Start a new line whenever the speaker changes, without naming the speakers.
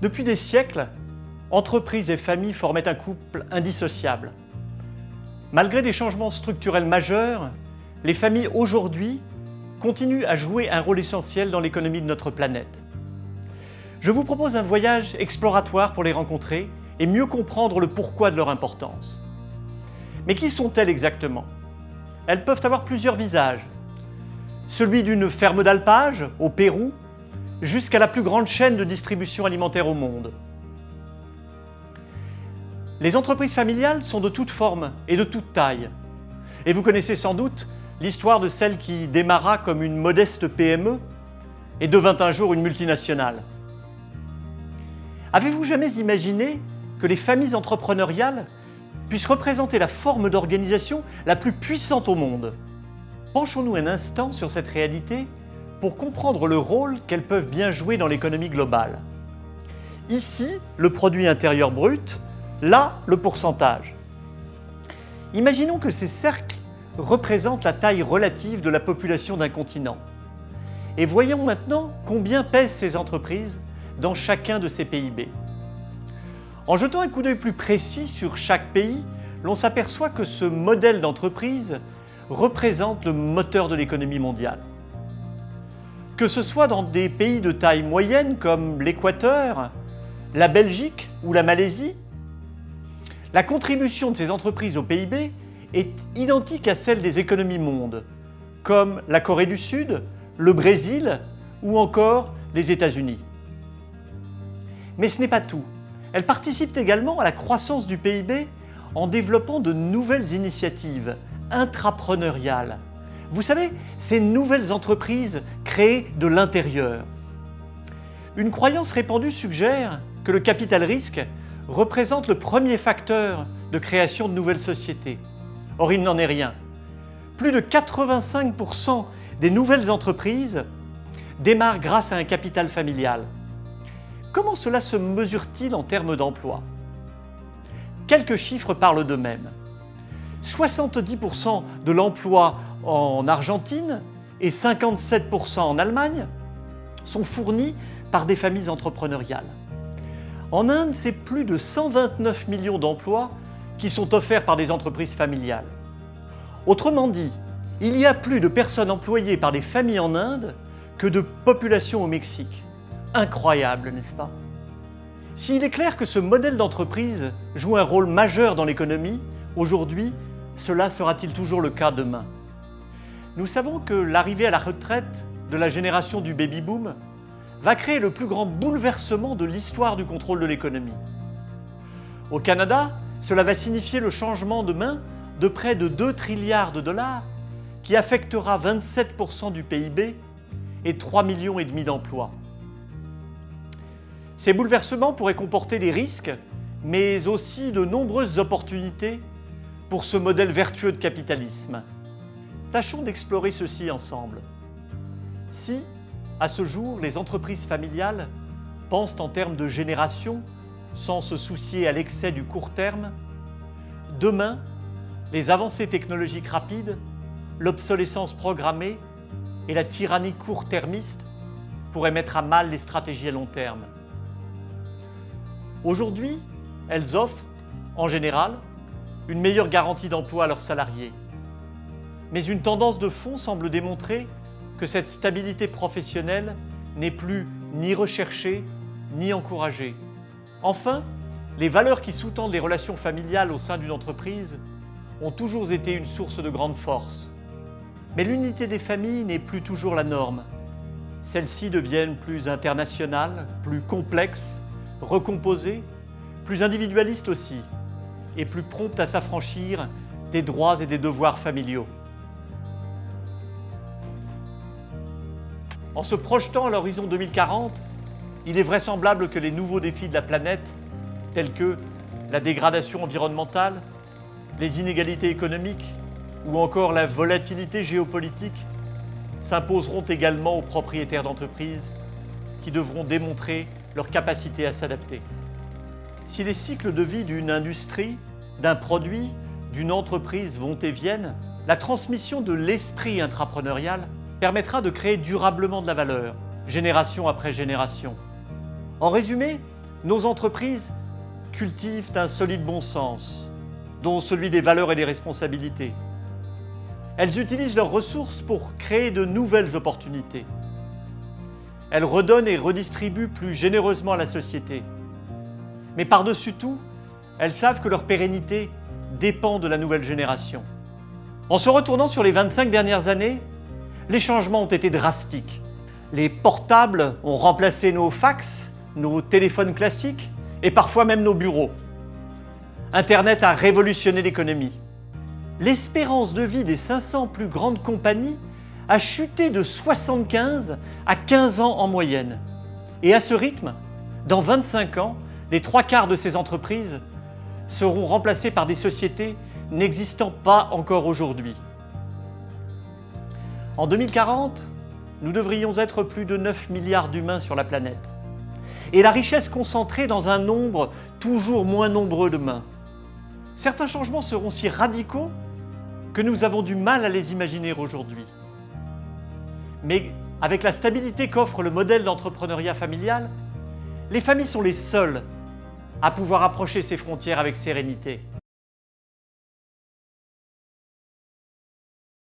Depuis des siècles, entreprises et familles formaient un couple indissociable. Malgré des changements structurels majeurs, les familles aujourd'hui continuent à jouer un rôle essentiel dans l'économie de notre planète. Je vous propose un voyage exploratoire pour les rencontrer et mieux comprendre le pourquoi de leur importance. Mais qui sont-elles exactement? Elles peuvent avoir plusieurs visages. Celui d'une ferme d'alpage au Pérou, jusqu'à la plus grande chaîne de distribution alimentaire au monde. Les entreprises familiales sont de toutes formes et de toutes tailles. Et vous connaissez sans doute l'histoire de celle qui démarra comme une modeste PME et devint un jour une multinationale. Avez-vous jamais imaginé que les familles entrepreneuriales puissent représenter la forme d'organisation la plus puissante au monde? Penchons-nous un instant sur cette réalité pour comprendre le rôle qu'elles peuvent bien jouer dans l'économie globale. Ici, le produit intérieur brut, là, le pourcentage. Imaginons que ces cercles représentent la taille relative de la population d'un continent. Et voyons maintenant combien pèsent ces entreprises dans chacun de ces PIB. En jetant un coup d'œil plus précis sur chaque pays, l'on s'aperçoit que ce modèle d'entreprise représente le moteur de l'économie mondiale. Que ce soit dans des pays de taille moyenne comme l'Équateur, la Belgique ou la Malaisie, la contribution de ces entreprises au PIB est identique à celle des économies mondes, comme la Corée du Sud, le Brésil ou encore les États-Unis. Mais ce n'est pas tout. Elles participent également à la croissance du PIB en développant de nouvelles initiatives intrapreneuriales. Vous savez, ces nouvelles entreprises créées de l'intérieur. Une croyance répandue suggère que le capital risque représente le premier facteur de création de nouvelles sociétés. Or, il n'en est rien. Plus de 85% des nouvelles entreprises démarrent grâce à un capital familial. Comment cela se mesure-t-il en termes d'emploi? Quelques chiffres parlent d'eux-mêmes. 70% de l'emploi en Argentine et 57% en Allemagne sont fournis par des familles entrepreneuriales. En Inde, c'est plus de 129 millions d'emplois qui sont offerts par des entreprises familiales. Autrement dit, il y a plus de personnes employées par des familles en Inde que de population au Mexique. Incroyable, n'est-ce pas? S'il est clair que ce modèle d'entreprise joue un rôle majeur dans l'économie, aujourd'hui, cela sera-t-il toujours le cas demain? Nous savons que l'arrivée à la retraite de la génération du baby-boom va créer le plus grand bouleversement de l'histoire du contrôle de l'économie. Au Canada, cela va signifier le changement de main de près de 2 trilliards de dollars qui affectera 27% du PIB et 3,5 millions d'emplois. Ces bouleversements pourraient comporter des risques, mais aussi de nombreuses opportunités pour ce modèle vertueux de capitalisme. Tâchons d'explorer ceci ensemble. Si, à ce jour, les entreprises familiales pensent en termes de génération, sans se soucier à l'excès du court terme, demain, les avancées technologiques rapides, l'obsolescence programmée et la tyrannie court-termiste pourraient mettre à mal les stratégies à long terme. Aujourd'hui, elles offrent, en général, une meilleure garantie d'emploi à leurs salariés. Mais une tendance de fond semble démontrer que cette stabilité professionnelle n'est plus ni recherchée ni encouragée. Enfin, les valeurs qui sous-tendent les relations familiales au sein d'une entreprise ont toujours été une source de grande force. Mais l'unité des familles n'est plus toujours la norme. Celles-ci deviennent plus internationales, plus complexes, recomposées, plus individualistes aussi, et plus promptes à s'affranchir des droits et des devoirs familiaux. En se projetant à l'horizon 2040, il est vraisemblable que les nouveaux défis de la planète, tels que la dégradation environnementale, les inégalités économiques ou encore la volatilité géopolitique, s'imposeront également aux propriétaires d'entreprises qui devront démontrer leur capacité à s'adapter. Si les cycles de vie d'une industrie, d'un produit, d'une entreprise vont et viennent, la transmission de l'esprit intrapreneurial permettra de créer durablement de la valeur, génération après génération. En résumé, nos entreprises cultivent un solide bon sens, dont celui des valeurs et des responsabilités. Elles utilisent leurs ressources pour créer de nouvelles opportunités. Elles redonnent et redistribuent plus généreusement à la société. Mais par-dessus tout, elles savent que leur pérennité dépend de la nouvelle génération. En se retournant sur les 25 dernières années, les changements ont été drastiques. Les portables ont remplacé nos fax, nos téléphones classiques et parfois même nos bureaux. Internet a révolutionné l'économie. L'espérance de vie des 500 plus grandes compagnies a chuté de 75 à 15 ans en moyenne. Et à ce rythme, dans 25 ans, les 3/4 de ces entreprises seront remplacées par des sociétés n'existant pas encore aujourd'hui. En 2040, nous devrions être plus de 9 milliards d'humains sur la planète. Et la richesse concentrée dans un nombre toujours moins nombreux de mains. Certains changements seront si radicaux que nous avons du mal à les imaginer aujourd'hui. Mais avec la stabilité qu'offre le modèle d'entrepreneuriat familial, les familles sont les seules à pouvoir approcher ces frontières avec sérénité.